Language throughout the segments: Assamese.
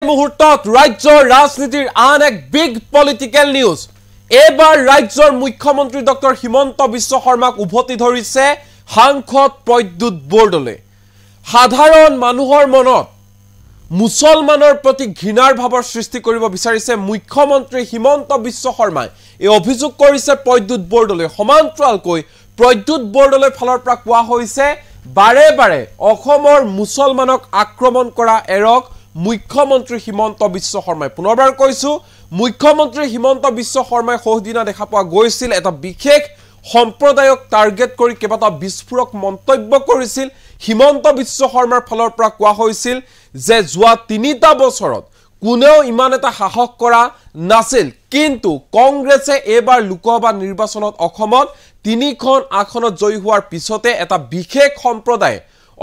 মুহূৰ্তত ৰাজ্যৰ ৰাজনীতিৰ আন এক বিগ পলিটিকেল নিউজ। এবাৰ ৰাজ্যৰ মুখ্যমন্ত্ৰী ডক্টৰ হিমন্ত বিশ্ব শৰ্মাক উভতি ধৰিছে সাংসদ প্ৰদ্যুৎ বৰদলৈ। সাধাৰণ মানুহৰ মনত মুছলমানৰ প্ৰতি ঘৃণাৰ ভাৱৰ সৃষ্টি কৰিব বিচাৰিছে মুখ্যমন্ত্ৰী হিমন্ত বিশ্ব শৰ্মাই। এই অভিযোগ কৰিছে প্ৰদ্যুৎ বৰদলৈ। সমান্তৰালকৈ প্ৰদ্যুৎ বৰদলৈ ফালৰ পৰা কোৱা হৈছে বাৰে বাৰে অসমৰ মুছলমানক আক্ৰমণ কৰা এৰক মুখ্যমন্ত্ৰী হিমন্ত বিশ্ব শৰ্মাই। পুনৰবাৰ কৈছো, মুখ্যমন্ত্ৰী হিমন্ত বিশ্ব শৰ্মাই সহদিনা দেখা পোৱা গৈছিল এটা বিশেষ সম্প্ৰদায়ক টাৰ্গেট কৰি কেইবাটা বিস্ফোৰক মন্তব্য কৰিছিল। হিমন্ত বিশ্ব শৰ্মাৰ ফালৰ পৰা কোৱা হৈছিল যে যোৱা ৩টা বছৰত কোনেও ইমান এটা সাহস কৰা নাছিল, কিন্তু কংগ্ৰেছে এবাৰ লোকসভা নিৰ্বাচনত অসমত ৩খন আসনত জয়ী হোৱাৰ পিছতে এটা বিশেষ সম্প্ৰদায়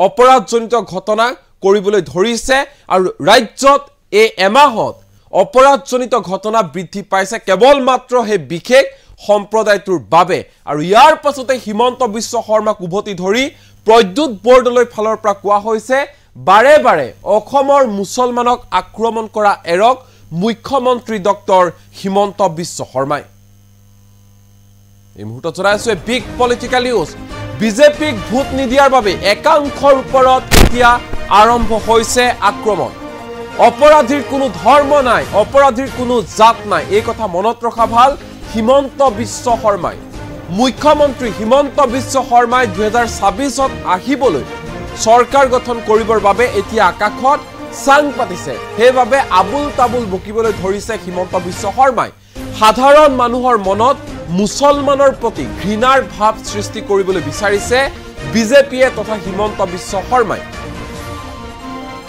অপৰাধজনিত ঘটনা কৰিবলৈ ধৰিছে আৰু ৰাজ্যত এই এমাহত অপৰাধজনিত ঘটনা বৃদ্ধি পাইছে কেৱল মাত্ৰ সেই বিশেষ সম্প্ৰদায়টোৰ বাবে। আৰু ইয়াৰ পাছতে হিমন্ত বিশ্ব শৰ্মাক উভতি ধৰি প্ৰদ্যুৎ বৰদলৈ ফালৰ পৰা কোৱা হৈছে বাৰে বাৰে অসমৰ মুছলমানক আক্ৰমণ কৰা এৰক মুখ্যমন্ত্ৰী ডক্টৰ হিমন্ত বিশ্ব শৰ্মাই। এই মুহূৰ্তত জনাইছো বিগ পলিটিকেল নিউজ। বিজেপিক ভোট নিদিয়াৰ বাবে একাংশৰ ওপৰত এতিয়া আৰম্ভ হৈছে আক্ৰমণ। অপৰাধীৰ কোনো ধৰ্ম নাই, অপৰাধীৰ কোনো জাত নাই, এই কথা মনত ৰখা ভাল হিমন্ত বিশ্ব শৰ্মাই। মুখ্যমন্ত্ৰী হিমন্ত বিশ্ব শৰ্মাই 2026ত আহিবলৈ চৰকাৰ গঠন কৰিবৰ বাবে এতিয়া আকাশত চাং পাতিছে। সেইবাবে আবুল তাবুল বকিবলৈ ধৰিছে হিমন্ত বিশ্ব শৰ্মাই। সাধাৰণ মানুহৰ মনত মুছলমানৰ প্ৰতি ঘৃণাৰ ভাৱ সৃষ্টি কৰিবলৈ বিচাৰিছে বিজেপিয়ে তথা হিমন্ত বিশ্ব শৰ্মাই।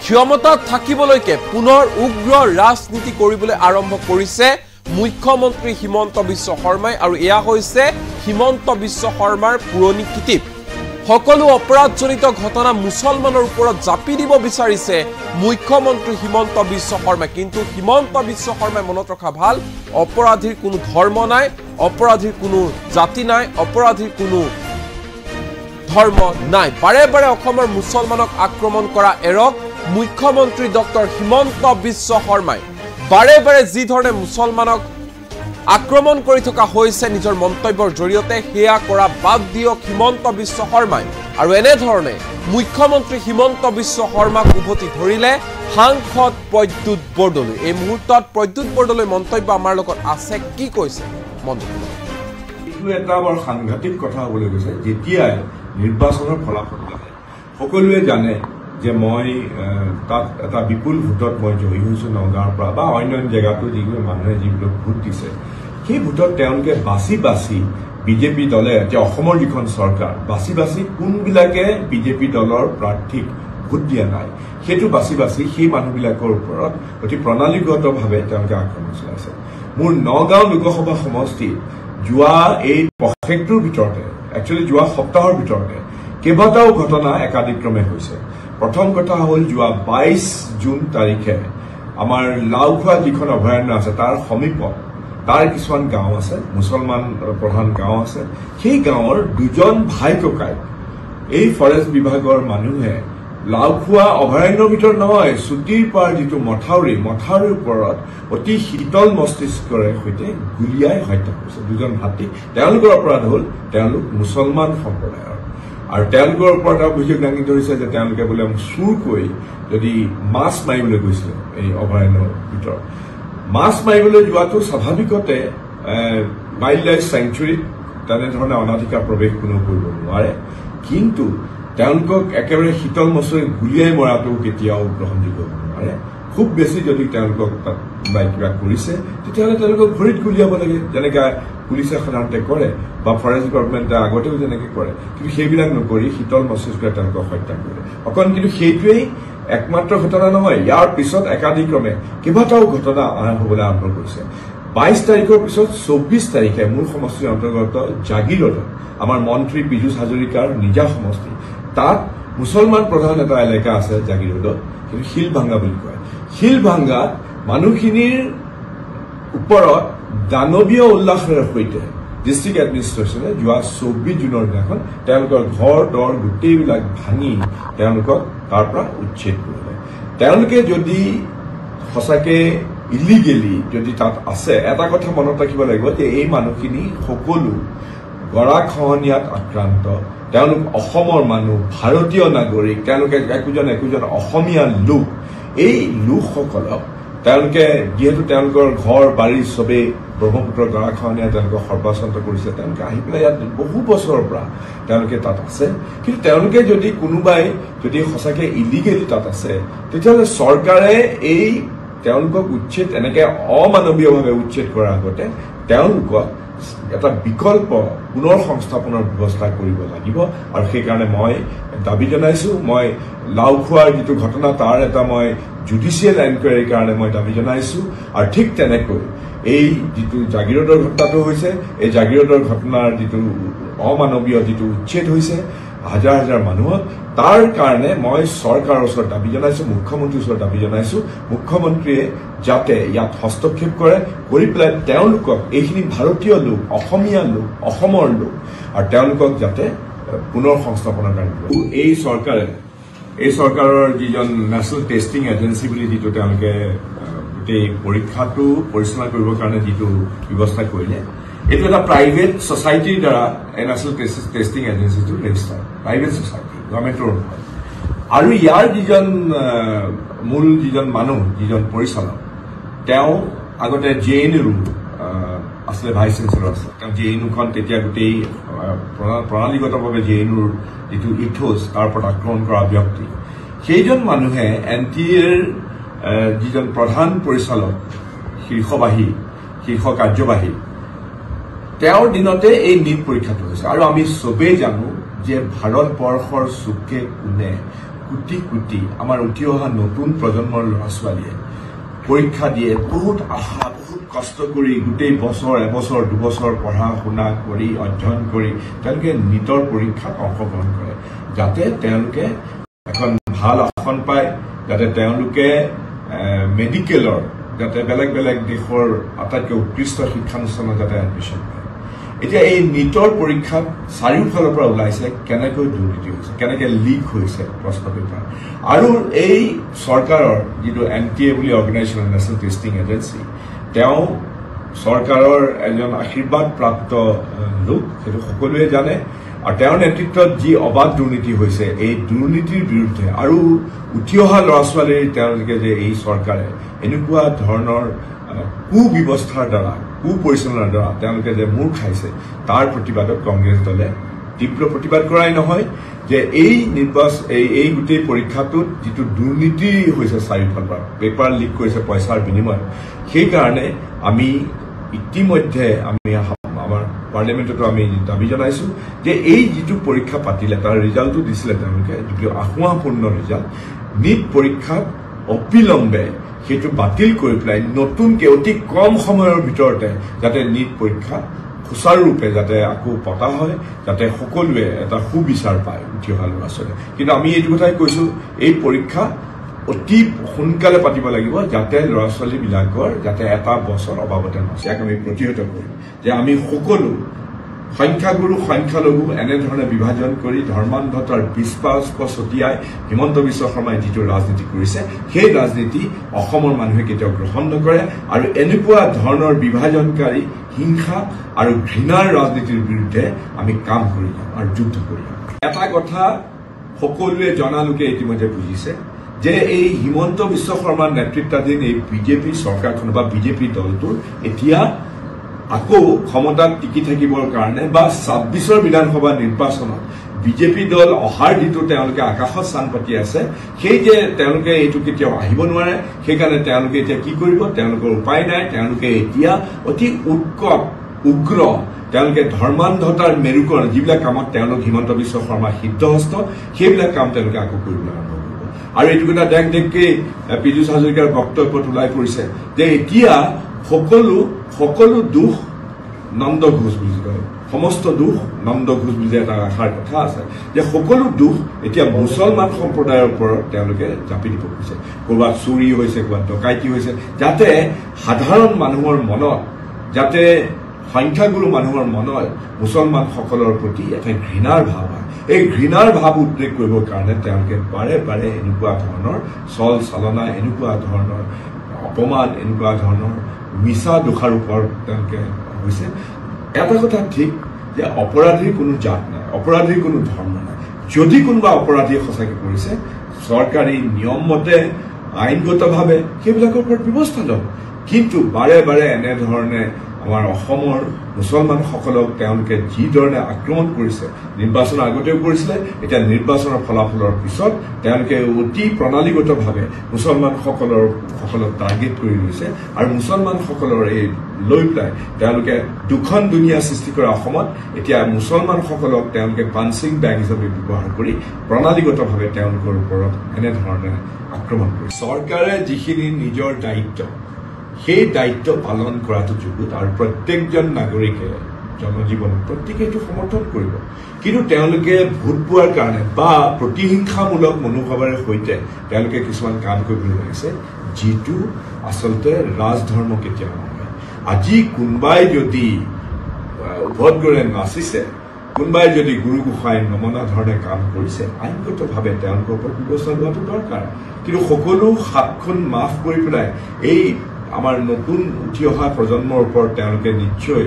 ক্ষমতাত থাকিবলৈকে পুনৰ উগ্ৰ ৰাজনীতি কৰিবলৈ আৰম্ভ কৰিছে মুখ্যমন্ত্ৰী হিমন্ত বিশ্ব শৰ্মাই। আৰু এয়া হৈছে হিমন্ত বিশ্ব শৰ্মাৰ পুৰণি কিটিপ। সকলো অপৰাধজনিত ঘটনা মুছলমানৰ ওপৰত জাপি দিব বিচাৰিছে মুখ্যমন্ত্ৰী হিমন্ত বিশ্ব শৰ্মাই। কিন্তু হিমন্ত বিশ্ব শৰ্মাই মনত ৰখা ভাল, অপৰাধীৰ কোনো ধৰ্ম নাই, অপৰাধীৰ কোনো জাতি নাই, অপৰাধীৰ কোনো ধৰ্ম নাই। বাৰে বাৰে অসমৰ মুছলমানক আক্ৰমণ কৰা এৰক মুখ্যমন্ত্ৰী ডক্টৰ হিমন্ত বিশ্ব শৰ্মাই। বাৰে বাৰে যি ধৰণে মুছলমানক আক্ৰমণ কৰি থকা হৈছে নিজৰ মন্তব্যৰ জৰিয়তে, সেয়া কৰা বাদ দিয়ক হিমন্ত বিশ্ব শৰ্মাই। আৰু এনেধৰণে মুখ্যমন্ত্ৰী হিমন্ত বিশ্ব শৰ্মাক উভতি ধৰিলে সাংসদ প্ৰদ্যুৎ বৰদলৈ। এই মুহূৰ্তত প্ৰদ্যুৎ বৰদলৈ মন্তব্য আমাৰ লগত আছে, কি কৈছে মন্তব্য। এইটো এটা বৰ সাংঘাতিক কথা হ'বলৈ গৈছে। যেতিয়াই নিৰ্বাচনৰ ফলাফল আহে সকলোৱে জানে যে মই তাত এটা বিপুল ভোটত মই জয়ী হৈছোঁ নগাঁৱৰ পৰা বা অন্য জেগাতো যিবোৰ মানুহে যিবিলাক ভোট দিছে, সেই ভোটত তেওঁলোকে বাছি বাছি বিজেপি দলে এতিয়া অসমৰ যিখন চৰকাৰ বাছি বাছি কোনবিলাকে বিজেপি দলৰ প্ৰাৰ্থীক ভোট দিয়া নাই সেইটো বাছি বাছি সেই মানুহবিলাকৰ ওপৰত অতি প্ৰণালীগতভাৱে তেওঁলোকে আক্ৰমণ চলাইছে। মোৰ নগাঁও লোকসভা সমষ্টিত যোৱা এই পষেকটোৰ ভিতৰতে একচুৱেলি যোৱা সপ্তাহৰ ভিতৰতে কেইবাটাও ঘটনা একাদিক্ৰমে হৈছে। প্ৰথম কথা হ'ল যোৱা 22 জুন তাৰিখে আমাৰ লাওখোৱা যিখন অভয়াৰণ্য আছে তাৰ সমীপত তাৰ কিছুমান গাঁও আছে, মুছলমান প্ৰধান গাঁও আছে। সেই গাঁৱৰ দুজন ভাই ককাই এই ফৰেষ্ট বিভাগৰ মানুহে লাওখোৱা অভয়াৰণ্যৰ ভিতৰত নহয়, চুটিৰ পাৰ যিটো মথাউৰিৰ ওপৰত অতি শীতল মস্তিষ্কৰে সৈতে গুলীয়াই হত্যা কৰিছে দুজন ভাতৃ। তেওঁলোকৰ অপৰাধ হ'ল তেওঁলোক মুছলমান সম্প্ৰদায়ৰ। আৰু তেওঁলোকৰ ওপৰত অভিযোগ দাঙি ধৰিছে যে তেওঁলোকে বোলে চুৰকৈ যদি মাছ মাৰিবলৈ গৈছিলে এই অভয়াৰণ্যৰ ভিতৰত। মাছ মাৰিবলৈ যোৱাটো স্বাভাৱিকতে ৱাইল্ড লাইফ চেংচুৰীত তেনেধৰণে অনাধিকাৰ প্ৰৱেশ কোনেও কৰিব নোৱাৰে, কিন্তু তেওঁলোকক একেবাৰে শীতল মস্তিৰে গুলীয়াই মৰাটো কেতিয়াও গ্ৰহণযোগ্য হ'ব নোৱাৰে। খুব বেছি যদি তেওঁলোকক তাত কিবা কৰিছে তেতিয়াহ'লে তেওঁলোকক ভৰিত গুলীয়াব লাগে, যেনেকৈ পুলিচে সাধাৰণতে কৰে বা ফৰেষ্ট ডিপাৰ্টমেণ্টে আগতেও যেনেকৈ কৰে। কিন্তু সেইবিলাক নকৰি শীতল মস্তিষ্কৰে তেওঁলোকক হত্যা কৰে অকণ। কিন্তু সেইটোৱেই একমাত্ৰ ঘটনা নহয়, ইয়াৰ পিছত একাদিক্ৰমে কেইবাটাও ঘটনা হ'বলৈ আৰম্ভ কৰিছে। 22 তাৰিখৰ পিছত 24 তাৰিখে মোৰ সমষ্টিৰ অন্তৰ্গত জাগিৰোডত আমাৰ মন্ত্ৰী পীযুষ হাজৰিকাৰ নিজা সমষ্টি, তাত মুছলমান প্ৰধান এটা এলেকা আছে জাগিৰোডত, কিন্তু শিলভাংগা বুলি কয়। শিলভাংগাত মানুহখিনিৰ ওপৰত দানৱীয় উল্লাসেৰে সৈতে ডিষ্ট্ৰিক্ট এডমিনিষ্ট্ৰেশ্যনে যোৱা 24 জুনৰ দিনাখন তেওঁলোকৰ ঘৰ দৰ গোটেইবিলাক ভাঙি তেওঁলোকক তাৰ পৰা উচ্ছেদ কৰিলে। তেওঁলোকে যদি সঁচাকে ইলিগেলি যদি তাত আছে এটা কথা মনত ৰাখিব লাগিব যে এই মানুহখিনি সকলো গৰাখহনীয়াত আক্ৰান্ত তেওঁলোক অসমৰ মানুহ ভাৰতীয় নাগৰিক তেওঁলোকে একোজন অসমীয়া লোক এই লোকসকলক তেওঁলোকে যেহেতু তেওঁলোকৰ ঘৰ বাৰী সবে ব্ৰহ্মপুত্ৰৰ গৰাখহনীয়া তেওঁলোকক সৰ্বাচন্ত কৰিছে তেওঁলোকে আহি পেলাই ইয়াত বহু বছৰৰ পৰা তেওঁলোকে তাত আছে কিন্তু তেওঁলোকে যদি কোনোবাই যদি সঁচাকে ইলিগেলি তাত আছে তেতিয়াহ'লে চৰকাৰে এই তেওঁলোকক উচ্ছেদ এনেকে অমানৱীয়ভাৱে উচ্ছেদ কৰাৰ আগতে তেওঁলোকক এটা বিকল্প পুনৰ সংস্থাপনৰ ব্যৱস্থা কৰিব লাগিব আৰু সেইকাৰণে মই দাবী জনাইছো মই লাওখোৱাৰ যিটো ঘটনা তাৰ এটা মই জুডিচিয়েল এনকুৱাৰীৰ কাৰণে মই দাবী জনাইছো আৰু ঠিক তেনেকৈ এই যিটো জাগিৰোডৰ ঘটনাটো হৈছে এই জাগিৰোডৰ ঘটনাৰ যিটো অমানৱীয় যিটো উচ্ছেদ হৈছে হাজাৰ হাজাৰ মানুহক তাৰ কাৰণে মই চৰকাৰৰ ওচৰত দাবী জনাইছো মুখ্যমন্ত্ৰীৰ ওচৰত দাবী জনাইছো মুখ্যমন্ত্ৰীয়ে যাতে ইয়াত হস্তক্ষেপ কৰি পেলাই তেওঁলোকক এইখিনি ভাৰতীয় লোক অসমীয়া লোক অসমৰ লোক আৰু তেওঁলোকক যাতে পুনৰ সংস্থাপনৰ কাৰণে এই চৰকাৰৰ যিজন নেশ্যনেল টেষ্টিং এজেঞ্চি বুলি যিটো তেওঁলোকে গোটেই পৰীক্ষাটো পৰিচালনা কৰিবৰ কাৰণে যিটো ব্যৱস্থা কৰিলে এইটো এটা প্ৰাইভেট ছ'চাইটিৰ দ্বাৰা নেশ্যনেল টেষ্টিং এজেঞ্চিটো ৰেজিষ্টাৰ প্ৰাইভেট ছ'চাইটি গভৰ্ণমেণ্টৰ নহয় আৰু ইয়াৰ যিজন মূল যিজন মানুহ যিজন পৰিচালক তেওঁ আগতে JNUৰ আছিলে ভাইচ চেঞ্চেলৰ আছিলে তেওঁ JNUখন তেতিয়া গোটেই প্ৰণালীগতভাৱে JNUৰ যিটো ইথোছ তাৰ ওপৰত আক্ৰমণ কৰা ব্যক্তি সেইজন মানুহে NTAৰ যিজন প্ৰধান পৰিচালক শীৰ্ষ কাৰ্যবাহী তেওঁৰ দিনতে এই নীট পৰীক্ষাটো হৈছে আৰু আমি সবেই জানো যে ভাৰতবৰ্ষৰ চুকে কোণে কোটি কোটি আমাৰ উঠি অহা নতুন প্ৰজন্মৰ ল'ৰা ছোৱালীয়ে পৰীক্ষা দিয়ে বহুত আশা বহুত কষ্ট কৰি গোটেই বছৰ এবছৰ দুবছৰ পঢ়া শুনা কৰি অধ্যয়ন কৰি তেওঁলোকে নীটৰ পৰীক্ষাত অংশগ্ৰহণ কৰে যাতে তেওঁলোকে এখন ভাল আসন পায় যাতে তেওঁলোকে মেডিকেলৰ যাতে বেলেগ বেলেগ দেশৰ আটাইতকৈ উৎকৃষ্ট শিক্ষানুষ্ঠানত যাতে এডমিশ্যন পায় এতিয়া এই নীটৰ পৰীক্ষাত চাৰিওফালৰ পৰা ওলাইছে কেনেকৈ দুৰ্নীতি হৈছে কেনেকৈ লিক হৈছে প্ৰশ্ন পেপাৰ আৰু এই চৰকাৰৰ যিটো NTA বুলি অৰ্গেনাইজেশ্যন নেশ্যনেল টেষ্টিং এজেঞ্চি তেওঁ চৰকাৰৰ এজন আশীৰ্বাদপ্ৰাপ্ত লোক সেইটো সকলোৱে জানে আৰু তেওঁৰ নেতৃত্বত যি অবাধ দুৰ্নীতি হৈছে এই দুৰ্নীতিৰ বিৰুদ্ধে আৰু উঠি অহা ল'ৰা ছোৱালীৰ তেওঁলোকে যে এই চৰকাৰে এনেকুৱা ধৰণৰ কুব্যৱস্থাৰ দ্বাৰা কুপৰিচালনাৰ দ্বাৰা তেওঁলোকে যে মূৰ খাইছে তাৰ প্ৰতিবাদত কংগ্ৰেছ দলে তীব্ৰ প্ৰতিবাদ কৰাই নহয় যে এই এই গোটেই পৰীক্ষাটোত যিটো দুৰ্নীতি হৈছে চাৰিওফালৰ পৰা পেপাৰ লিক কৰিছে পইচাৰ বিনিময়ত সেইকাৰণে আমি ইতিমধ্যে আমি আমাৰ পাৰ্লিয়ামেণ্টতো আমি দাবী জনাইছো যে এই যিটো পৰীক্ষা পাতিলে তাৰ ৰিজাল্টটো দিছিলে তেওঁলোকে যিটো আশাপূৰ্ণ ৰিজাল্ট নীট পৰীক্ষাত অবিলম্বে সেইটো বাতিল কৰি পেলাই নতুনকৈ অতি কম সময়ৰ ভিতৰতে যাতে নীট পৰীক্ষা সুচাৰুৰূপে যাতে আকৌ পতা হয় যাতে সকলোৱে এটা সুবিচাৰ পায় উঠি অহা ল'ৰা ছোৱালীয়ে কিন্তু আমি এইটো কথাই কৈছো এই পৰীক্ষা অতি সোনকালে পাতিব লাগিব যাতে ল'ৰা ছোৱালীবিলাকৰ যাতে এটা বছৰ অভাৱতে নহয় ইয়াক আমি প্ৰতিহত কৰিম যে আমি সকলো সংখ্যাগুৰু সংখ্যালঘু এনেধৰণে বিভাজন কৰি ধৰ্মান্ধতাৰ বিস্পাস্প ছটিয়াই হিমন্ত বিশ্ব শৰ্মাই যিটো ৰাজনীতি কৰিছে সেই ৰাজনীতি অসমৰ মানুহে কেতিয়াও গ্ৰহণ নকৰে আৰু এনেকুৱা ধৰণৰ বিভাজনকাৰী হিংসা আৰু ঘৃণাৰ ৰাজনীতিৰ বিৰুদ্ধে আমি কাম কৰি যাম আৰু যুদ্ধ কৰি যাম এটা কথা সকলোৱে জনালোকে ইতিমধ্যে বুজিছে যে এই হিমন্ত বিশ্ব শৰ্মাৰ নেতৃত্বাধীন এই বিজেপি চৰকাৰখন বা বিজেপি দলটোৰ এতিয়া আকৌ ক্ষমতাত টিকি থাকিবৰ কাৰণে বা ২৬ৰ বিধানসভা নিৰ্বাচনত বিজেপি দল অহাৰ যিটো তেওঁলোকে আকাশত স্থান পাতি আছে সেই যে তেওঁলোকে এইটো কেতিয়াও আহিব নোৱাৰে সেইকাৰণে তেওঁলোকে এতিয়া কি কৰিব তেওঁলোকৰ উপায় নাই তেওঁলোকে এতিয়া অতি উৎকট উগ্ৰ তেওঁলোকে ধৰ্মান্ধতাৰ মেৰুকৰণ যিবিলাক কামত তেওঁলোক হিমন্ত বিশ্ব শৰ্মা সিদ্ধহস্ত সেইবিলাক কাম তেওঁলোকে আকৌ কৰিবলৈ আৰম্ভ কৰিব আৰু এইটো কথা দেখকে পীযুষ হাজৰিকাৰ বক্তব্যত ওলাই পৰিছে যে এতিয়া সকলো দুখ নন্দ ঘোষ বুলি কয় সমস্ত দুখ নন্দ ঘোষ বুলি এটা আশাৰ কথা আছে যে সকলো দুখ এতিয়া মুছলমান সম্প্ৰদায়ৰ ওপৰত তেওঁলোকে জাপি দিব খুজিছে ক'ৰবাত চুৰি হৈছে ক'ৰবাত ডকাইতি হৈছে যাতে সাধাৰণ মানুহৰ মনত যাতে সংখ্যাগুৰু মানুহৰ মনত মুছলমানসকলৰ প্ৰতি এটা ঘৃণাৰ ভাৱ হয় এই ঘৃণাৰ ভাৱ উদ্ৰেক কৰিবৰ কাৰণে তেওঁলোকে বাৰে বাৰে এনেকুৱা ধৰণৰ চল চালনা এনেকুৱা ধৰণৰ অপমান এনেকুৱা ধৰণৰ মিছা দোষাৰোপৰ তেওঁলোকে হৈছে। এটা কথা ঠিক যে অপৰাধীৰ কোনো জাত নাই, অপৰাধীৰ কোনো ধৰ্ম নাই। যদি কোনোবা অপৰাধীয়ে সঁচাকৈ কৰিছে চৰকাৰী নিয়ম মতে আইনগতভাৱে সেইবিলাকৰ ওপৰত ব্যৱস্থা লওক। কিন্তু বাৰে বাৰে এনেধৰণে আমাৰ অসমৰ মুছলমানসকলক তেওঁলোকে যিধৰণে আক্ৰমণ কৰিছে, নিৰ্বাচনৰ আগতেও কৰিছিলে, এতিয়া নিৰ্বাচনৰ ফলাফলৰ পিছত তেওঁলোকে অতি প্ৰণালীগতভাৱে মুছলমানসকলক টাৰ্গেট কৰি লৈছে। আৰু মুছলমানসকলৰ এই লৈ পেলাই তেওঁলোকে দুখন দুনীয়া সৃষ্টি কৰা অসমত এতিয়া মুছলমানসকলক তেওঁলোকে পাঞ্চিং বেগ হিচাপে ব্যৱহাৰ কৰি প্ৰণালীগতভাৱে তেওঁলোকৰ ওপৰত এনেধৰণে আক্ৰমণ কৰিছে। চৰকাৰে যিখিনি নিজৰ দায়িত্ব সেই দায়িত্ব পালন কৰাটো যুগুত আৰু প্ৰত্যেকজন নাগৰিকে জনজীৱনত প্ৰত্যেকে এইটো সমৰ্থন কৰিব। কিন্তু তেওঁলোকে ভোট পোৱাৰ কাৰণে বা প্ৰতিহিংসামূলক মনোভাৱেৰে সৈতে তেওঁলোকে কিছুমান কাম কৰিবলৈ লাগিছে, যিটো আচলতে ৰাজধৰ্ম কেতিয়াও নহয়। আজি কোনোবাই যদি উভতগৰে নাচিছে, কোনোবাই যদি গুৰু গোসাঁই নমনা ধৰণে কাম কৰিছে, আইনগতভাৱে তেওঁলোকৰ ওপৰত ব্যৱস্থা লোৱাটো দৰকাৰ। কিন্তু সকলো সাতখন মাফ কৰি পেলাই এই আমাৰ নতুন উঠি অহা প্ৰজন্মৰ ওপৰত তেওঁলোকে নিশ্চয়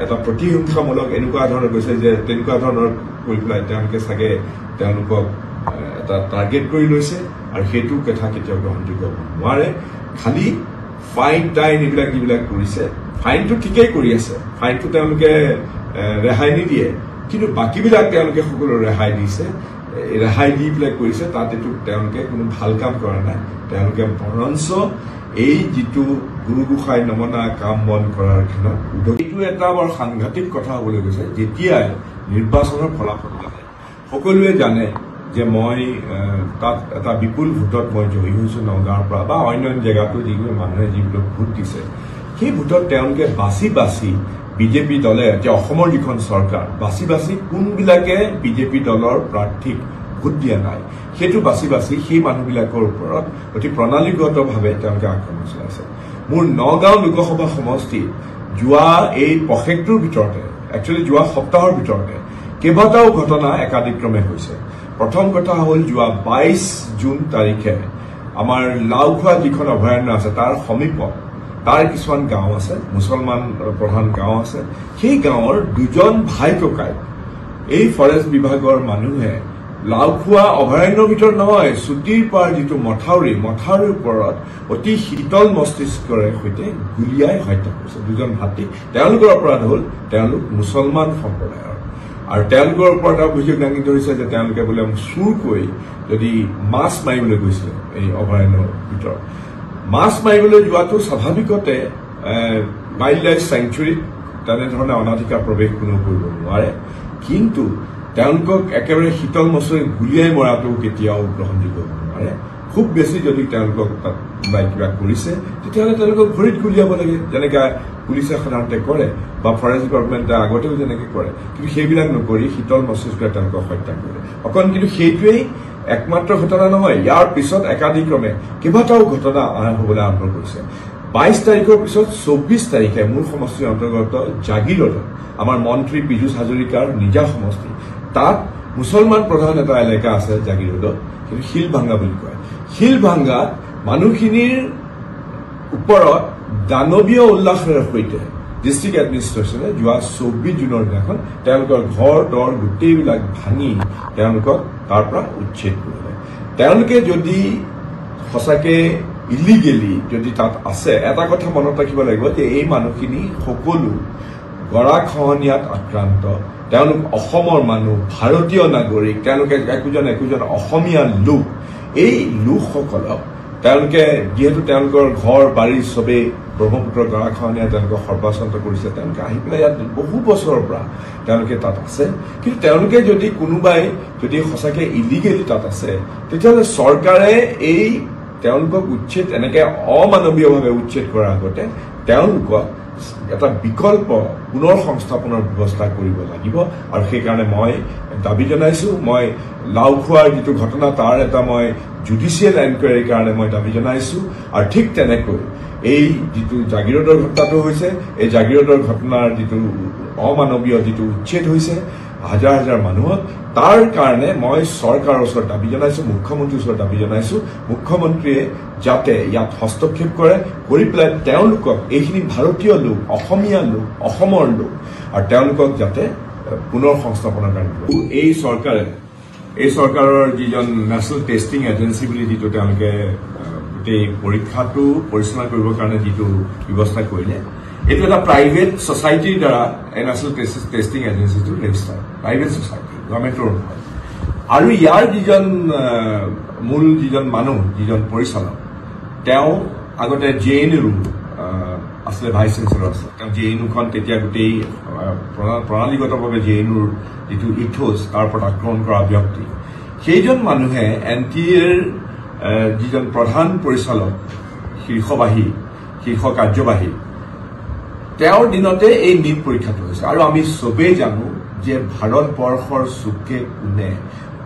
এটা প্ৰতিহিংসামূলক এনেকুৱা ধৰণৰ কৈছে যে তেনেকুৱা ধৰণৰ কৰি পেলাই তেওঁলোকে চাগে তেওঁলোকক এটা টাৰ্গেট কৰি লৈছে আৰু সেইটো কথা কেতিয়াও গ্ৰহণযোগ্য হ'ব নোৱাৰে। খালি ফাইন টাইন এইবিলাক যিবিলাক কৰিছে, ফাইনটো ঠিকেই কৰি আছে, ফাইনটো তেওঁলোকে ৰেহাই নিদিয়ে, কিন্তু বাকীবিলাক তেওঁলোকে সকলো ৰেহাই দিছে, ৰেহাই দি পেলাই কৰিছে। তাত এইটো তেওঁলোকে কোনো ভাল কাম কৰা নাই। তেওঁলোকে বৰঞ্চ এই যিটো গুৰু গোসাঁই নমনা কাম বন কৰাৰ ক্ষেত্ৰত এইটো এটা বৰ সাংঘাতিক কথা হ'বলৈ গৈছে। যেতিয়াই নিৰ্বাচনৰ ফলাফল আহে সকলোৱে জানে যে মই তাত এটা বিপুল ভোটত মই জয়ী হৈছোঁ নগাঁৱৰ পৰা বা অন্য জেগাতো যিবোৰ মানুহে যিবিলাক ভোট দিছে, সেই ভোটত তেওঁলোকে বাছি বাছি বিজেপি দলে যে অসমৰ যিখন চৰকাৰ বাছি বাছি কোনবিলাকে বিজেপি দলৰ প্ৰাৰ্থীক ভোট দিয়া নাই সেইটো বাছি বাছি সেই মানুহবিলাকৰ ওপৰত অতি প্ৰণালীগতভাৱে তেওঁলোকে আক্ৰমণ চলাইছে। মোৰ নগাঁও লোকসভা সমষ্টিত যোৱা এই পষেকটোৰ ভিতৰতে একচুৱেলি যোৱা সপ্তাহৰ ভিতৰতে কেইবাটাও ঘটনা একাদিক্ৰমে হৈছে। প্ৰথম কথা হ'ল যোৱা 22 জুন তাৰিখে আমাৰ লাওখোৱা যিখন অভয়াৰণ্য আছে তাৰ সমীপত তাৰ কিছুমান গাঁও আছে, মুছলমান প্ৰধান গাঁও আছে। সেই গাঁৱৰ দুজন ভাই ককাই এই ফৰেষ্ট বিভাগৰ মানুহে লাওখোৱা অভয়াৰণ্যৰ ভিতৰত নহয়, চুটিৰ পাৰ যিটো মথাউৰিৰ ওপৰত অতি শীতল মস্তিষ্কৰে সৈতে গুলীয়াই হত্যা কৰিছে দুজন ভাতৃ। তেওঁলোকৰ অপৰাধ হ'ল তেওঁলোক মুছলমান সম্প্ৰদায়ৰ আৰু তেওঁলোকৰ ওপৰত অভিযোগ দাঙি ধৰিছে যে তেওঁলোকে বোলে চুৰকৈ যদি মাছ মাৰিবলৈ গৈছিলে এই অভয়াৰণ্যৰ ভিতৰত। মাছ মাৰিবলৈ যোৱাটো স্বাভাৱিকতে ৱাইল্ড লাইফ চেংচুৰীত তেনেধৰণে অনাধিকাৰ প্ৰৱেশ কোনেও কৰিব নোৱাৰে, কিন্তু তেওঁলোকক একেবাৰে শীতল মছৰি গুলীয়াই মৰাটো কেতিয়াও গ্ৰহণযোগ্য হ'ব নোৱাৰে। খুব বেছি যদি তেওঁলোকক তাত কিবা কৰিছে তেতিয়াহ'লে তেওঁলোকক ভৰিত গুলীয়াব লাগে, যেনেকৈ পুলিচে সাধাৰণতে কৰে বা ফৰেষ্ট ডিপাৰ্টমেণ্টে আগতেও যেনেকৈ কৰে। কিন্তু সেইবিলাক নকৰি শীতল মস্তিষ্কৰে তেওঁলোকক হত্যা কৰে অকণ। কিন্তু সেইটোৱেই একমাত্ৰ ঘটনা নহয়, ইয়াৰ পিছত একাদিক্ৰমে কেইবাটাও ঘটনা হ'বলৈ আৰম্ভ কৰিছে। 22 তাৰিখৰ পিছত 24 তাৰিখে মোৰ সমষ্টিৰ অন্তৰ্গত জাগিৰোডত আমাৰ মন্ত্ৰী পীযুষ হাজৰিকাৰ নিজা সমষ্টি, তাত মুছলমান প্ৰধান এটা এলেকা আছে জাগিৰোডত, কিন্তু শিলভাংগা বুলি কয়। শিলভাংগাত মানুহখিনিৰ ওপৰত দানৱীয় উল্লাসেৰে সৈতে ডিষ্ট্ৰিক্ট এডমিনিষ্ট্ৰেশ্যনে যোৱা 24 জুনৰ দিনাখন তেওঁলোকৰ ঘৰ দৰ গোটেইবিলাক ভাঙি তেওঁলোকক তাৰ পৰা উচ্ছেদ কৰিলে। তেওঁলোকে যদি সঁচাকে ইলিগেলি যদি তাত আছে, এটা কথা মনত ৰাখিব লাগিব যে এই মানুহখিনি সকলো গৰাখহনীয়াত আক্ৰান্ত। তেওঁলোক অসমৰ মানুহ, ভাৰতীয় নাগৰিক, তেওঁলোকে একোজন অসমীয়া লোক। এই লোকসকলক তেওঁলোকে যিহেতু তেওঁলোকৰ ঘৰ বাৰী চবেই ব্ৰহ্মপুত্ৰৰ গৰাখহনীয়াই তেওঁলোকক সৰ্বাচন্ত কৰিছে, তেওঁলোকে আহি পেলাই ইয়াত বহু বছৰৰ পৰা তেওঁলোকে তাত আছে। কিন্তু তেওঁলোকে যদি কোনোবাই যদি সঁচাকৈ ইলিগেলি তাত আছে, তেতিয়াহ'লে চৰকাৰে এই তেওঁলোকক উচ্ছেদ এনেকৈ অমানৱীয়ভাৱে উচ্ছেদ কৰাৰ আগতে তেওঁলোকক এটা বিকল্প পুনৰ সংস্থাপনৰ ব্যৱস্থা কৰিব লাগিব। আৰু সেইকাৰণে মই দাবী জনাইছোঁ, মই লাওখোৱাৰ যিটো ঘটনা তাৰ এটা মই জুডিচিয়েল এনকুৱাৰীৰ কাৰণে মই দাবী জনাইছোঁ। আৰু ঠিক তেনেকৈ এই যিটো জাগিৰোডৰ ঘটনাটো হৈছে, এই জাগিৰোডৰ ঘটনাৰ যিটো অমানৱীয় যিটো উচ্ছেদ হৈছে, হাজাৰ হাজাৰ মানুহক তাৰ কাৰণে মই চৰকাৰৰ ওচৰত দাবী জনাইছোঁ, মুখ্যমন্ত্ৰীৰ ওচৰত দাবী জনাইছোঁ, মুখ্যমন্ত্ৰীয়ে যাতে ইয়াত হস্তক্ষেপ কৰি পেলাই তেওঁলোকক এইখিনি ভাৰতীয় লোক, অসমীয়া লোক, অসমৰ লোক আৰু তেওঁলোকক যাতে পুনৰ সংস্থাপনৰ কাৰণে এই চৰকাৰৰ যিজন নেশ্যনেল টেষ্টিং এজেঞ্চি বুলি যিটো তেওঁলোকে গোটেই পৰীক্ষাটো পৰিচালনা কৰিবৰ কাৰণে যিটো ব্যৱস্থা কৰিলে, এইটো এটা প্ৰাইভেট ছ'চাইটিৰ দ্বাৰা এই নেশ্যনেল টেষ্টিং এজেঞ্চিটো ৰেজিষ্টাৰ, প্ৰাইভেট ছ'চাইটি, গভৰ্ণমেণ্টৰ নহয়। আৰু ইয়াৰ যিজন মানুহ, যিজন পৰিচালক, তেওঁ আগতে JNUৰ আছিলে, ভাইচ চেঞ্চেলৰ আছিলে। তেওঁ JNUখন তেতিয়া গোটেই প্ৰণালীগতভাৱে JNUৰ যিটো ইথোচ তাৰ ওপৰত আক্ৰমণ কৰা ব্যক্তি, সেইজন মানুহে NTAৰ যিজন প্ৰধান পৰিচালক, শীৰ্ষ কাৰ্যবাহী, তেওঁৰ দিনতে এই নীট পৰীক্ষাটো হৈছে। আৰু আমি চবেই জানো যে ভাৰতবৰ্ষৰ চুকে কোণে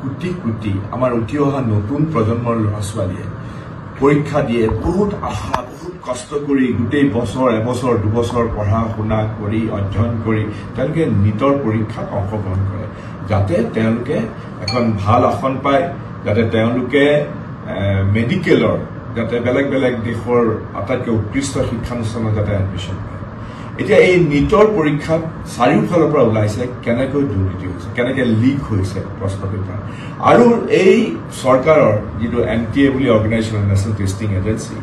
কোটি কোটি আমাৰ উঠি অহা নতুন প্ৰজন্মৰ ল'ৰা ছোৱালীয়ে পৰীক্ষা দিয়ে, বহুত আশা, বহুত কষ্ট কৰি গোটেই বছৰ, এবছৰ, দুবছৰ পঢ়া শুনা কৰি, অধ্যয়ন কৰি তেওঁলোকে নীটৰ পৰীক্ষাত অংশগ্ৰহণ কৰে, যাতে তেওঁলোকে এখন ভাল আসন পায়, যাতে তেওঁলোকে মেডিকেলৰ, যাতে বেলেগ বেলেগ দেশৰ আটাইতকৈ উৎকৃষ্ট শিক্ষানুষ্ঠানত যাতে এডমিশ্যন পায়। এতিয়া এই নীটৰ পৰীক্ষাত চাৰিওফালৰ পৰা ওলাইছে কেনেকৈ দুৰ্নীতি হৈছে, কেনেকৈ লিক হৈছে প্ৰশ্ন পেপাৰ। আৰু এই চৰকাৰৰ যিটো NTA বুলি অৰ্গেনাইজেশ্যন, নেশ্যনেল টেষ্টিং এজেঞ্চি,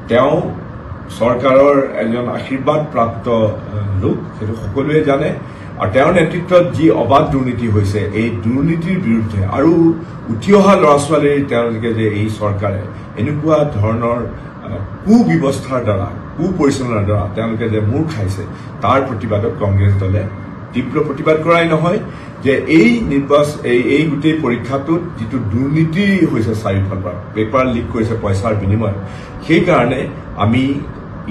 তেওঁ চৰকাৰৰ এজন আশীৰ্বাদপ্ৰাপ্ত লোক, সেইটো সকলোৱে জানে। আৰু তেওঁৰ নেতৃত্বত যি অবাধ দুৰ্নীতি হৈছে, এই দুৰ্নীতিৰ বিৰুদ্ধে আৰু উঠি অহা ল'ৰা ছোৱালীৰ তেওঁলোকে যে এই চৰকাৰে এনেকুৱা ধৰণৰ কুব্যৱস্থাৰ দ্বাৰা, কুপৰিচালনাৰ দ্বাৰা তেওঁলোকে যে মূৰ খাইছে, তাৰ প্ৰতিবাদত কংগ্ৰেছ দলে তীব্ৰ প্ৰতিবাদ কৰাই নহয়, যে এই গোটেই পৰীক্ষাটোত যিটো দুৰ্নীতি হৈছে চাৰিওফালৰ পৰা, পেপাৰ লিক কৰিছে পইচাৰ বিনিময়ত, সেইকাৰণে আমি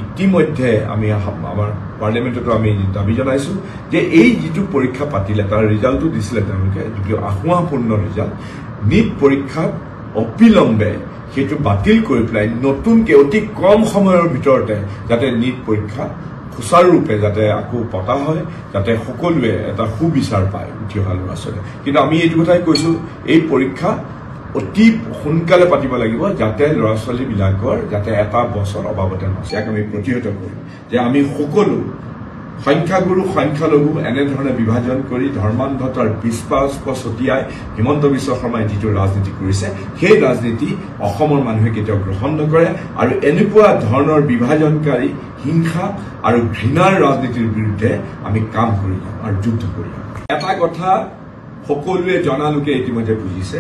ইতিমধ্যে আমাৰ পাৰ্লিয়ামেণ্টতো আমি দাবী জনাইছোঁ যে এই যিটো পৰীক্ষা পাতিলে, তাৰ ৰিজাল্টটো দিছিলে তেওঁলোকে, যিটো আশাপূৰ্ণ ৰিজাল্ট, নীট পৰীক্ষাত অবিলম্বে সেইটো বাতিল কৰি পেলাই নতুনকৈ অতি কম সময়ৰ ভিতৰতে যাতে নীট পৰীক্ষা সুচাৰুৰূপে যাতে আকৌ পতা হয়, যাতে সকলোৱে এটা সুবিচাৰ পায় উঠি অহা ল'ৰা ছোৱালীয়ে। কিন্তু আমি এইটো কথাই কৈছোঁ, এই পৰীক্ষা অতি সোনকালে পাতিব লাগিব, যাতে ল'ৰা ছোৱালীবিলাকৰ যাতে এটা বছৰ অবাবতে নহয়। ইয়াক আমি প্ৰতিহত কৰিম যে আমি সকলো সংখ্যাগুৰু, সংখ্যালঘু এনেধৰণে বিভাজন কৰি ধৰ্মান্ধতাৰ বিস্পাস্প ছটিয়াই হিমন্ত বিশ্ব শৰ্মাই যিটো ৰাজনীতি কৰিছে, সেই ৰাজনীতি অসমৰ মানুহে কেতিয়াও গ্ৰহণ নকৰে। আৰু এনেকুৱা ধৰণৰ বিভাজনকাৰী, হিংসা আৰু ঘৃণাৰ ৰাজনীতিৰ বিৰুদ্ধে আমি কাম কৰি যাম আৰু যুদ্ধ কৰি যাম। এটা কথা সকলোৱে জনালোকে ইতিমধ্যে বুজিছে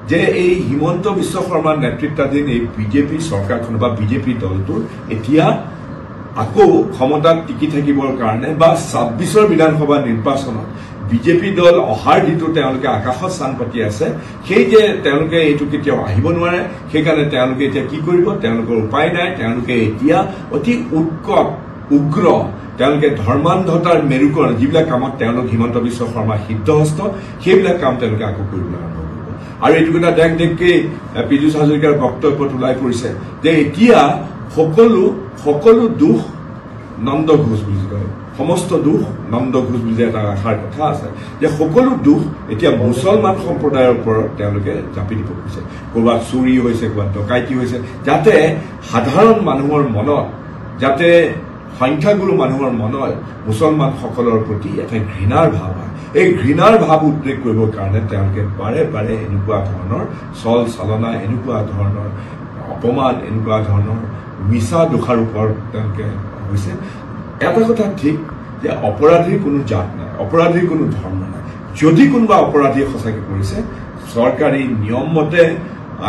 যে এই হিমন্ত বিশ্ব শৰ্মাৰ নেতৃত্বাধীন এই বিজেপি চৰকাৰখন বা বিজেপি দলটোৰ এতিয়া আকৌ ক্ষমতাত টিকি থাকিবৰ কাৰণে বা ২৬ৰ বিধানসভা নিৰ্বাচনত বিজেপি দল অহাৰ যিটো তেওঁলোকে আকাশত স্থান পাতি আছে, সেই যে তেওঁলোকে এইটো কেতিয়াও আহিব নোৱাৰে, সেইকাৰণে তেওঁলোকে এতিয়া কি কৰিব, তেওঁলোকৰ উপায় নাই। তেওঁলোকে এতিয়া অতি উৎকট, উগ্ৰ, তেওঁলোকে ধৰ্মান্ধতাৰ মেৰুকৰণ, যিবিলাক কামত তেওঁলোক হিমন্ত বিশ্ব শৰ্মা সিদ্ধহস্ত, সেইবিলাক কাম তেওঁলোকে আকৌ কৰিবলৈ আৰম্ভ কৰিব। আৰু এইটো কথা দেখি পীযুষ হাজৰিকাৰ বক্তব্যত ওলাই পৰিছে যে এতিয়া সকলো দুখ নন্দ ঘোষ বুলি কয়, সমস্ত দুখ নন্দ ঘোষ বুলি এটা আশাৰ কথা আছে, যে সকলো দুখ এতিয়া মুছলমান সম্প্ৰদায়ৰ ওপৰত তেওঁলোকে জাপি দিব খুজিছে। ক'ৰবাত চুৰি হৈছে, ক'ৰবাত ডকাইতি হৈছে, যাতে সাধাৰণ মানুহৰ মনত, যাতে সংখ্যাগুৰু মানুহৰ মনত মুছলমানসকলৰ প্ৰতি এটা ঘৃণাৰ ভাৱ হয়। এই ঘৃণাৰ ভাৱ উদ্ৰেক কৰিবৰ কাৰণে তেওঁলোকে বাৰে বাৰে এনেকুৱা ধৰণৰ চল চালনা, এনেকুৱা ধৰণৰ অপমান, এনেকুৱা ধৰণৰ মিছা দোষাৰোপৰ তেওঁলোকে হৈছে। এটা কথা ঠিক যে অপৰাধীৰ কোনো জাত নাই, অপৰাধীৰ কোনো ধৰ্ম নাই। যদি কোনোবা অপৰাধী সঁচাকৈ কৰিছে, চৰকাৰী নিয়ম মতে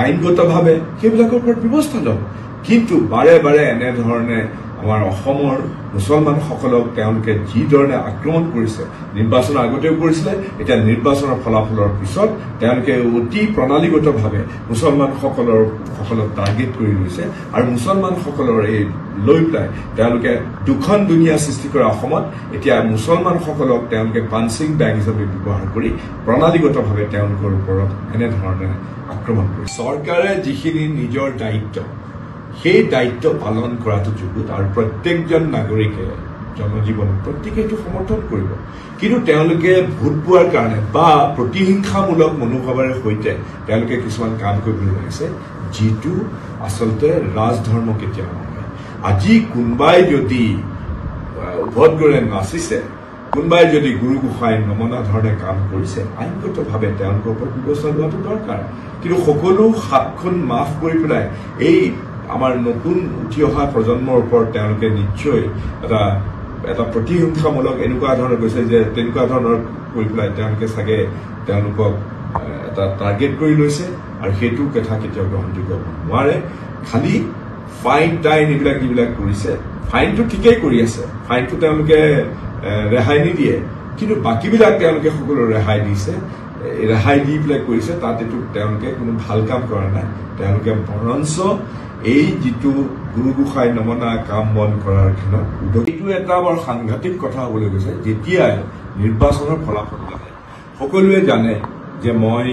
আইনগতভাৱে সেইবিলাকৰ ওপৰত ব্যৱস্থা লওক। কিন্তু বাৰে বাৰে এনেধৰণে আমাৰ অসমৰ মুছলমানসকলক তেওঁলোকে যিধৰণে আক্ৰমণ কৰিছে, নিৰ্বাচনৰ আগতেও কৰিছিলে, এতিয়া নিৰ্বাচনৰ ফলাফলৰ পিছত তেওঁলোকে অতি প্ৰণালীগতভাৱে মুছলমানসকলক টাৰ্গেট কৰি লৈছে। আৰু মুছলমানসকলৰ এই লৈ পেলাই তেওঁলোকে দুখন দুনীয়া সৃষ্টি কৰা অসমত এতিয়া মুছলমানসকলক তেওঁলোকে পাঞ্চিং বেগ হিচাপে ব্যৱহাৰ কৰি প্ৰণালীগতভাৱে তেওঁলোকৰ ওপৰত এনেধৰণে আক্ৰমণ কৰিছে। চৰকাৰে যিখিনি নিজৰ দায়িত্ব, সেই দায়িত্ব পালন কৰাটো যুগুত আৰু প্ৰত্যেকজন নাগৰিকে জনজীৱন প্ৰত্যেকে এইটো সমৰ্থন কৰিব কিন্তু তেওঁলোকে ভোট পোৱাৰ কাৰণে বা প্ৰতিহিংসামূলক মনোভাৱেৰে সৈতে তেওঁলোকে কিছুমান কাম কৰিবলৈ লাগিছে যিটো আচলতে ৰাজধৰ্ম কেতিয়াও নহয় আজি কোনোবাই যদি উভতগৰে নাচিছে কোনোবাই যদি গুৰু গোসাঁই নমনা ধৰণে কাম কৰিছে আইনগতভাৱে তেওঁলোকৰ ওপৰত ব্যৱস্থা লোৱাটো দৰকাৰ কিন্তু সকলো সাতখন মাফ কৰি পেলাই এই আমাৰ নতুন উঠি অহা প্ৰজন্মৰ ওপৰত তেওঁলোকে নিশ্চয় এটা প্ৰতিহিংসামূলক এনেকুৱা ধৰণৰ গৈছে যে তেনেকুৱা ধৰণৰ কৰি পেলাই তেওঁলোকে চাগে তেওঁলোকক এটা টাৰ্গেট কৰি লৈছে আৰু সেইটো কথা কেতিয়াও গ্ৰহণযোগ্য হ'ব নোৱাৰে খালি ফাইন টাইন এইবিলাক যিবিলাক কৰিছে ফাইনটো ঠিকেই কৰি আছে ফাইনটো তেওঁলোকে ৰেহাই নিদিয়ে কিন্তু বাকীবিলাক তেওঁলোকে সকলো ৰেহাই দিছে ৰেহাই দি পেলাই কৰিছে তাত এইটো তেওঁলোকে কোনো ভাল কাম কৰা নাই তেওঁলোকে বৰঞ্চ এই যিটো গুৰু গোসাঁই নমনা কাম বন কৰাৰ ক্ষেত্ৰত এইটো এটা বৰ সাংঘাতিক কথা হ'বলৈ গৈছে যেতিয়াই নিৰ্বাচনৰ ফলাফল লাগে সকলোৱে জানে যে মই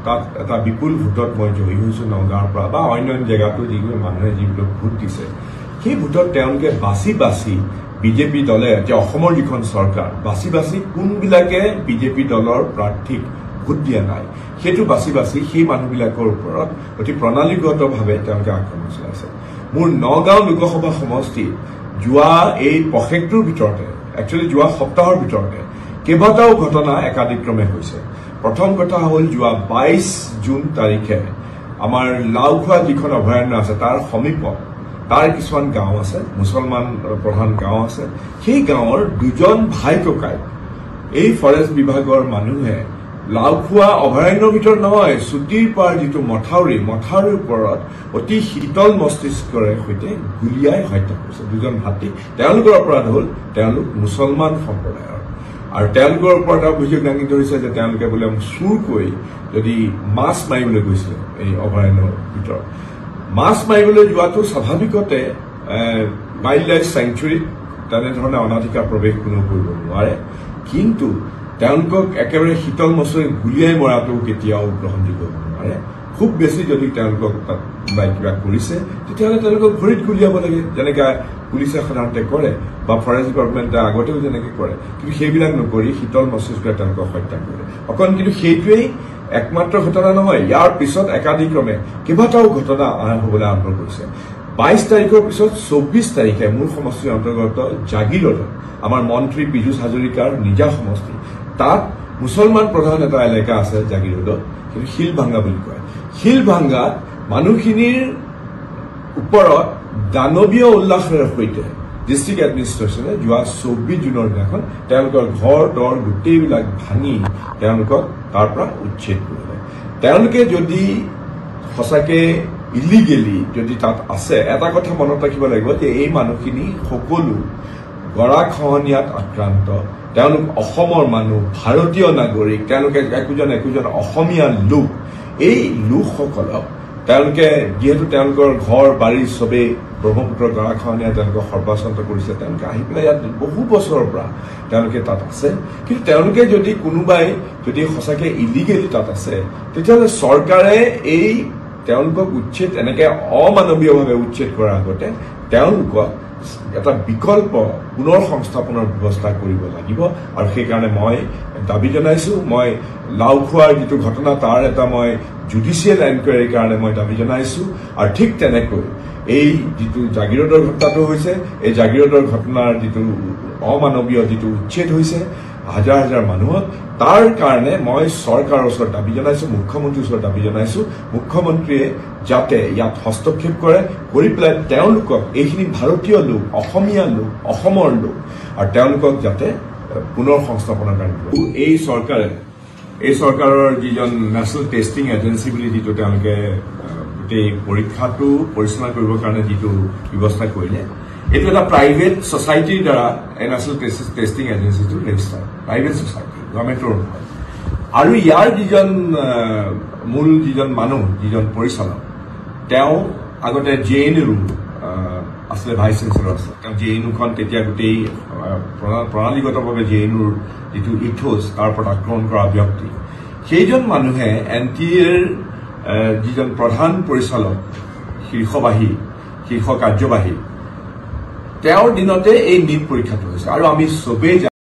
তাত এটা বিপুল ভোটত মই জয়ী হৈছোঁ নগাঁৱৰ পৰা বা অন্য জেগাতো যিবোৰ মানুহে যিবিলাক ভোট দিছে সেই ভোটত তেওঁলোকে বাছি বাছি বিজেপি দলে যে অসমৰ যিখন চৰকাৰ বাছি বাছি কোনবিলাকে বিজেপি দলৰ প্ৰাৰ্থীক ভোট দিয়া নাই সেইটো বাছি বাছি সেই মানুহবিলাকৰ ওপৰত অতি প্ৰণালীগতভাৱে তেওঁলোকে আক্ৰমণ চলাইছে মোৰ নগাঁও লোকসভা সমষ্টিত যোৱা এই পষেকটোৰ ভিতৰতে একচুৱেলি যোৱা সপ্তাহৰ ভিতৰতে কেইবাটাও ঘটনা একাদিক্ৰমে হৈছে প্ৰথম কথা হ'ল যোৱা 22 জুন তাৰিখে আমাৰ লাওখোৱা যিখন অভয়াৰণ্য আছে তাৰ সমীপত তাৰ কিছুমান গাঁও আছে মুছলমান প্ৰধান গাঁও আছে সেই গাঁৱৰ দুজন ভাই ককাই এই ফৰেষ্ট বিভাগৰ মানুহে লাওখোৱা অভয়াৰণ্যৰ ভিতৰত নহয় চুটিৰ পাৰ যিটো মথাউৰিৰ ওপৰত অতি শীতল মস্তিষ্কৰে সৈতে গুলিয়াই হত্যা কৰিছে দুজন ভাতৃ তেওঁলোকৰ অপৰাধ হ'ল তেওঁলোক মুছলমান সম্প্ৰদায়ৰ আৰু তেওঁলোকৰ ওপৰত অভিযোগ দাঙি ধৰিছে যে তেওঁলোকে বোলে চুৰকৈ যদি মাছ মাৰিবলৈ গৈছিলে এই অভয়াৰণ্যৰ ভিতৰত মাছ মাৰিবলৈ যোৱাটো স্বাভাৱিকতে ৱাইল্ড লাইফ চেংচুৰীত তেনেধৰণে অনাধিকাৰ প্ৰৱেশ কোনো কৰিব নোৱাৰে কিন্তু তেওঁলোকক একেবাৰে শীতল মছৰি গুলিয়াই মৰাটো কেতিয়াও গ্ৰহণযোগ্য হ'ব নোৱাৰে খুব বেছি যদি তেওঁলোকক তাত কিবা কৰিছে তেতিয়াহ'লে তেওঁলোকক ভৰিত গুলিয়াব লাগে যেনেকৈ পুলিচে সাধাৰণতে কৰে বা ফৰেষ্ট ডিপাৰ্টমেণ্টে আগতেও যেনেকৈ কৰে কিন্তু সেইবিলাক নকৰি শীতল মস্তিষ্কৰে তেওঁলোকক হত্যা কৰে অকণ কিন্তু সেইটোৱেই একমাত্ৰ ঘটনা নহয় ইয়াৰ পিছত একাদিক্ৰমে কেইবাটাও ঘটনা হ'বলৈ আৰম্ভ কৰিছে 22 তাৰিখৰ পিছত 24 তাৰিখে মোৰ সমষ্টিৰ অন্তৰ্গত জাগিৰোডত আমাৰ মন্ত্ৰী পীযুষ হাজৰিকাৰ নিজা সমষ্টি তাত মুছলমান প্ৰধান এটা এলেকা আছে জাগিৰোডত কিন্তু শিলভাঙ্গা বুলি কয় শিলভাঙ্গাত মানুহখিনিৰ ওপৰত দানৱীয় উল্লাসেৰে সৈতে ডিষ্ট্ৰিক্ট এডমিনিষ্ট্ৰেশ্যনে যোৱা 24 জুনৰ দিনাখন তেওঁলোকৰ ঘৰ দৰ গোটেইবিলাক ভাঙি তেওঁলোকক তাৰ পৰা উচ্ছেদ কৰিলে তেওঁলোকে যদি সঁচাকে ইলিগেলি যদি তাত আছে এটা কথা মনত ৰাখিব লাগিব যে এই মানুহখিনি সকলো গৰাখহনীয়াত আক্ৰান্ত তেওঁলোক অসমৰ মানুহ ভাৰতীয় নাগৰিক তেওঁলোকে একোজন অসমীয়া লোক এই লোকসকলক তেওঁলোকে যিহেতু তেওঁলোকৰ ঘৰ বাৰী চবেই ব্ৰহ্মপুত্ৰ গৰাখহনীয়া তেওঁলোকক সৰ্বাচন্ত কৰিছে তেওঁলোকে আহি পেলাই ইয়াত বহু বছৰৰ পৰা তেওঁলোকে তাত আছে কিন্তু তেওঁলোকে যদি কোনোবাই যদি সঁচাকৈ ইলিগেলি তাত আছে তেতিয়াহ'লে চৰকাৰে এই তেওঁলোকক উচ্ছেদ এনেকৈ অমানৱীয়ভাৱে উচ্ছেদ কৰাৰ আগতে তেওঁলোকক এটা বিকল্প পুনৰ সংস্থাপনৰ ব্যৱস্থা কৰিব লাগিব আৰু সেইকাৰণে মই দাবী জনাইছোঁ মই লাওখোৱাৰ যিটো ঘটনা তাৰ এটা মই জুডিচিয়েল এনকুৱাৰীৰ কাৰণে মই দাবী জনাইছোঁ আৰু ঠিক তেনেকৈ এই যিটো জাগিৰোডৰ ঘটনাটো হৈছে এই জাগিৰোডৰ ঘটনাৰ যিটো অমানৱীয় যিটো উচ্ছেদ হৈছে হাজাৰ হাজাৰ মানুহক তাৰ কাৰণে মই চৰকাৰৰ ওচৰত দাবী জনাইছোঁ মুখ্যমন্ত্ৰীৰ ওচৰত দাবী জনাইছোঁ মুখ্যমন্ত্ৰীয়ে যাতে ইয়াত হস্তক্ষেপ কৰি পেলাই তেওঁলোকক এইখিনি ভাৰতীয় লোক অসমীয়া লোক অসমৰ লোক আৰু তেওঁলোকক যাতে পুনৰ সংস্থাপনৰ কাৰণে এই চৰকাৰৰ যিজন নেশ্যনেল টেষ্টিং এজেঞ্চি বুলি যিটো তেওঁলোকে গোটেই পৰীক্ষাটো পৰিচালনা কৰিবৰ কাৰণে যিটো ব্যৱস্থা কৰিলে এইটো এটা প্ৰাইভেট ছ'চাইটিৰ দ্বাৰা নেশ্যনেল টেষ্টিং এজেঞ্চিটো ৰেজিষ্টাৰ প্ৰাইভেট ছ'চাইটি গভৰ্ণমেণ্টৰ নহয় আৰু ইয়াৰ যিজন মানুহ যিজন পৰিচালক তেওঁ আগতে JNUৰ আছিলে ভাইচ চেঞ্চেলৰ আছিলে তেওঁ JNUখন তেতিয়া গোটেই প্ৰণালীগতভাৱে JNUৰ যিটো ইথোছ তাৰ ওপৰত আক্ৰমণ কৰা ব্যক্তি সেইজন মানুহে NTAৰ যিজন প্ৰধান পৰিচালক শীৰ্ষ কাৰ্যবাহী তেওঁৰ দিনতে এই নীট পৰীক্ষাটো হৈছে আৰু আমি চবেই